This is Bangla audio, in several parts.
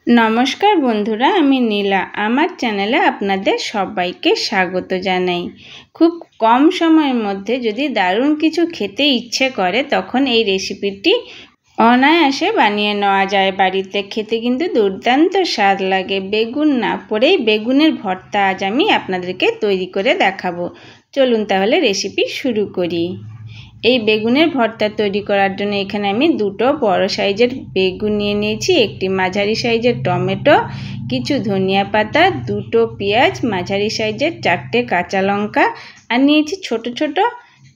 नमस्कार बंधुरा आमी नीला आमार चैनेले आपनादेर सबाइके स्वागत जानाई। खूब कम समयेर मध्य यदि दारुण किछु खेते इच्छे करे तखन एई रेसिपिटी अनायासे बानिये नेওয়া যায়। बाड़ीते खेते किन्तु दुर्दान्त स्वाद लागे। बेगुन ना पड़ेई बेगुनेर भर्ता आज आमी आपनादेरके तैरी करे देखाबो। चलुन ताहले रेसिपि शुरू करी। এই বেগুনের ভর্তা তৈরি করার জন্য এখানে আমি দুটো বড় সাইজের বেগুন নিয়ে নিয়েছি, একটি মাঝারি সাইজের টমেটো, কিছু ধনিয়া পাতা, দুটো পেঁয়াজ, মাঝারি সাইজের চারটে কাঁচা লঙ্কা আর নিয়েছি ছোট ছোট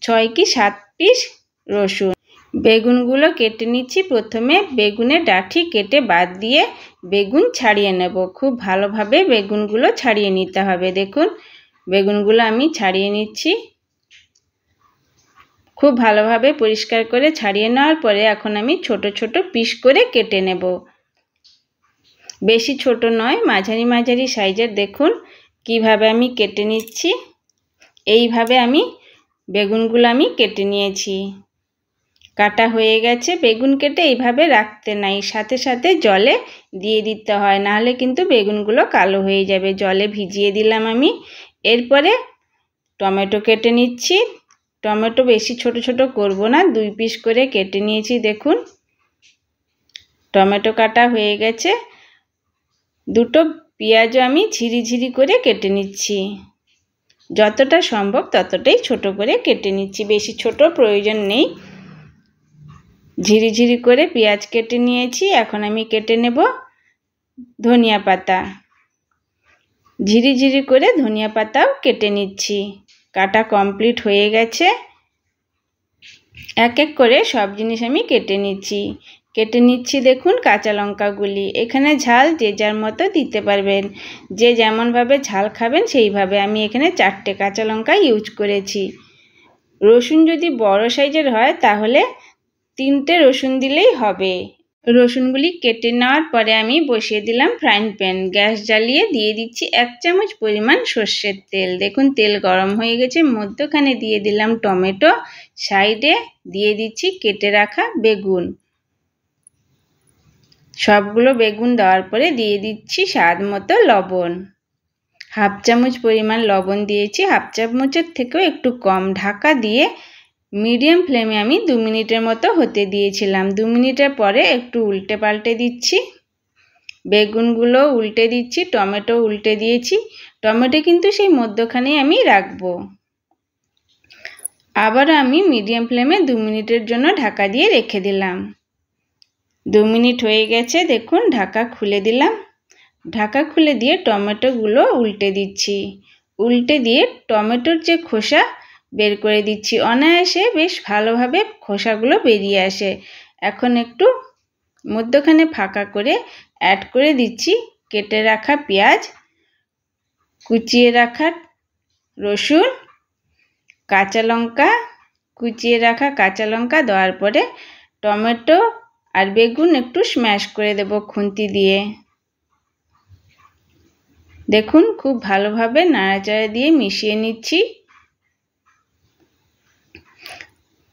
6 কি 7 পিস রসুন। বেগুনগুলো কেটে নিচ্ছি। প্রথমে বেগুনের ডাঁটি কেটে বাদ দিয়ে বেগুন ছাড়িয়ে নেব। খুব ভালোভাবে বেগুনগুলো ছাড়িয়ে নিতে হবে। দেখুন বেগুনগুলো আমি ছাড়িয়ে নিচ্ছি। खूब भालोभावे परिष्कार करे छाड़िए नेওয়ার परे এখন আমি ছোট ছোট পিস করে কেটে নেব। বেশি ছোট নয়, মাঝারি মাঝারি সাইজের। দেখুন কিভাবে আমি কেটে নিচ্ছি। এইভাবে আমি বেগুনগুলো আমি কেটে নিয়েছি। কাটা হয়ে গেছে। বেগুন কেটে এইভাবে রাখতে নাই, সাথে সাথে জলে দিয়ে দিতে হয়, না হলে কিন্তু বেগুনগুলো কালো হয়ে যাবে। জলে ভিজিয়ে দিলাম আমি। এরপরে টমেটো কেটে নিচ্ছি। टमेटो बेशी छोटो छोटो करब ना, 2 पिस करे केटे निয়েছি। देखुन टमेटो काटा হয়ে গেছে। দুটো পেঁয়াজও আমি ঝিরি ঝিরি করে কেটে নিচ্ছি। যতটা সম্ভব ততটাই ছোট করে কেটে নিচ্ছি, বেশি ছোট প্রয়োজন নেই। ঝিরি ঝিরি করে পেঁয়াজ কেটে নিয়েছি। এখন আমি কেটে নেব ধনিয়া পাতা। ঝিরি ঝিরি করে ধনিয়া পাতাও কেটে নিচ্ছি। काटा कमप्लीट हो गेছে। एक एक करे सब जिनिस आमी केटे निচ্ছি। देखुन काँचा लंकागुली एखाने झाल जे जार मतो दिते पारबेन, जे जेमन भावे झाल खाबेन सेई भावे। आमी एखाने 4टे काँचा लंका यूज करेছি। रसुन यदि बड़ो साइजेर हय ताहले 3टे रसुन दिलेई हबे। रसुनगुली केटे नेওয়ার परे आमी बसिए दिलाम फ्राइং पैन। गैस জ্বালিয়ে दिए दिচ্ছি 1 চামচ परिमाण সরষের तेल। देखुन तेल गरम हो गेছে। मध्यखाने दिए दिलाम टमेटो, साइडे दिए दिচ্ছি केटे राखा बेगुन। सबगुलो बेगुन देওয়ার परे दिए दिচ্ছি स्वाद मतो लवण। हाफ चामच परिमाण लवण दिएছি, हाफ चामचের থেকেও একটু কম। ঢাকা দিয়ে मीडियम फ्लेमे आमी 2 मिनिटेर मतो होते दिएছিলাম। 2 मिनिटेर परे एकटू उल्टे पाल्टे दिচ্ছি। बेगुनगुलो उल्टे दिচ্ছি, टमेटो उल्टे दिएছি। टमेटो किन्तु सेई मध्यखानेই आमी राखबो। आबार आमी मीडियम फ्लेमे 2 मिनिटेर जोन्नो ढाका दिए रेखे दिलाम। 2 मिनिट हये गेছে। देखुन ढाका खुले दिलाम। ढाका खुले दिए टमेटोगुलो उल्टे दिচ্ছি। उल्टे दिए टमेटोर जे खोसा बेर करे दिচ্ছি। अनायासे बेश भालोभावे खोसागुलो बेरिये आसे। এখন একটু মধ্যখানে ফাঁকা করে অ্যাড করে দিচ্ছি কেটে রাখা পেঁয়াজ, কুচিয়ে রাখা রসুন, কাঁচা লঙ্কা, কুচিয়ে রাখা কাঁচা লঙ্কা দেওয়ার পরে টমেটো আর বেগুন একটু স্ম্যাশ করে দেব খুন্তি দিয়ে। দেখুন খুব ভালোভাবে নাড়াচাড়া দিয়ে মিশিয়ে নিচ্ছি।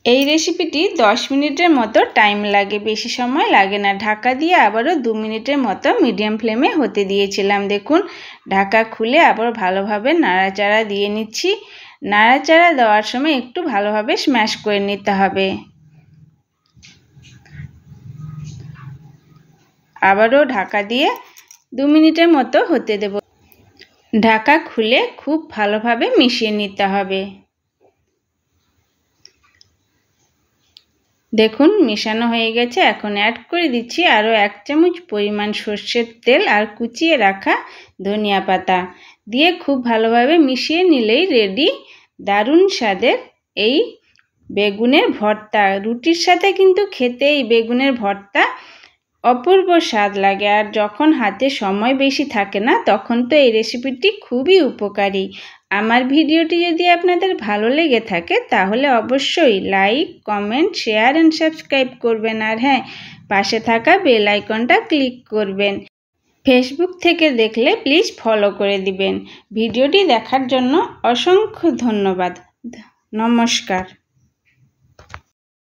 এই রেসিপিটি 10 মিনিটের মতো টাইম লাগে, বেশি সময় লাগে না। ঢাকা দিয়ে আবারও 2 মিনিটের মতো মিডিয়াম ফ্লেমে হতে দিয়েছিলাম। দেখুন ঢাকা খুলে আবার ভালোভাবে নাড়াচাড়া দিয়ে নিচ্ছি। নাড়াচাড়া দেওয়ার সময় একটু ভালোভাবে স্ম্যাশ করে নিতে হবে। আবারও ঢাকা দিয়ে 2 মিনিটের মতো হতে দেব। ঢাকা খুলে খুব ভালোভাবে মিশিয়ে নিতে হবে। দেখুন মেশানো হয়ে গেছে। এখন অ্যাড করে দিচ্ছি আরও 1 চামচ পরিমাণ সরষের তেল আর কুচিয়ে রাখা ধনিয়া পাতা দিয়ে খুব ভালোভাবে মিশিয়ে নিলেই রেডি দারুণ স্বাদের এই বেগুনের ভর্তা। রুটির সাথে কিন্তু খেতে এই বেগুনের ভর্তা অপূর্ব স্বাদ লাগে। আর যখন হাতে সময় বেশি থাকে না তখন তো এই রেসিপিটি খুবই উপকারী। আমার ভিডিওটি যদি আপনাদের ভালো লেগে থাকে তাহলে অবশ্যই like, comment, share and subscribe করবেন। আর হ্যাঁ, পাশে থাকা বেল আইকনটা ক্লিক করবেন। ফেসবুক থেকে দেখলে প্লিজ ফলো করে দিবেন। ভিডিওটি দেখার জন্য অসংখ্য ধন্যবাদ। নমস্কার।